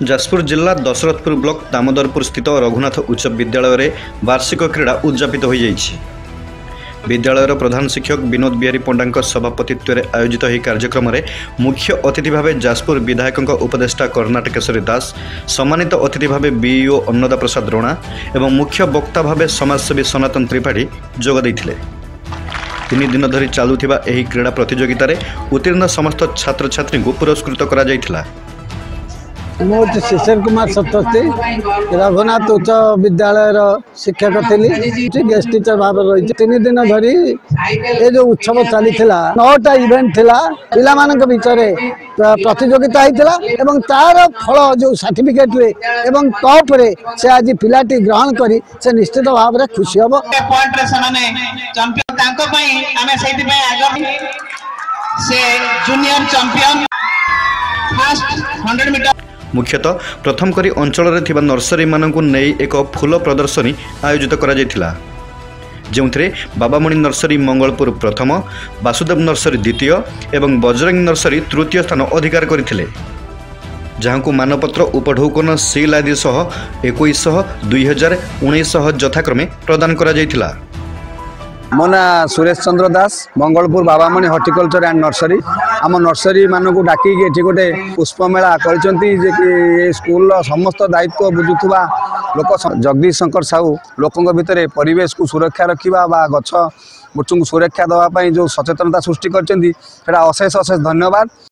जाजपुर जिला दशरथपुर ब्लॉक दामोदरपुर स्थित रघुनाथ उच्च विद्यालय में वार्षिक क्रीड़ा उद्यापित हो जाइछि। विद्यालयर प्रधान शिक्षक विनोद बिहारी पंडा सभापतित्व में आयोजित यह कार्यक्रम में मुख्य अतिथि भाव जाजपुर विधायक उपदेष्टा कर्णाटकेश्वरी दास, सम्मानित अतिथि भाव बीईओ अन्नदा प्रसाद रोणा एवं मुख्य वक्ता भाव समाजसेवी सनातन त्रिपाठी जोग देइथिले। 3 दिन धरी चलुथिबा एही क्रीड़ा प्रतियोगिता रे उत्तीर्ण समस्त छात्र छात्री को पुरस्कृत करा जाइथिला। मुझे शिशिर कुमार सतस्ती रघुनाथ उच्च विद्यालय शिक्षक थी, गेस्ट टीचर भाव रही। 3 दिन धरी ये जो उत्सव चली 9टा इवेंट थिला, पिला मानक बीच प्रतियोगिता होता एवं तार फल जो सर्टिफिकेट रे एवं कप रे से आज पिलाटी ग्रहण करी से निश्चित भाव में खुशी हम। मुख्यतः प्रथम करी अंचल रे नर्सरी मानकु नै एक फूल प्रदर्शनी आयोजित करा जायथिला, जेउथरे बाबामणि नर्सरी मंगलपुर प्रथम, वासुदेव नर्सरी द्वितीय एवं बजरंग नर्सरी तृतीय स्थान अधिकार करथिले, जहां मानपत्र उपढौकन सील आदि सह 2100, 2000, 1900 यथाक्रमे प्रदान करा जायथिला। मो ना सुरेश चंद्र दास, मंगलपुर बाबामणि हॉर्टिकल्चर एंड नर्सरी। आम नर्सरी मानक डाकिक ये गोटे पुष्पमेला कर स्कूल समस्त दायित्व बुझुवा लोक जगदीश शंकर साहू लोकों भितर परिवेश को सुरक्षा रखा गछ बुर्च को सुरक्षा देवाई जो सचेतनता सृष्टि कर अशेष अशेष धन्यवाद।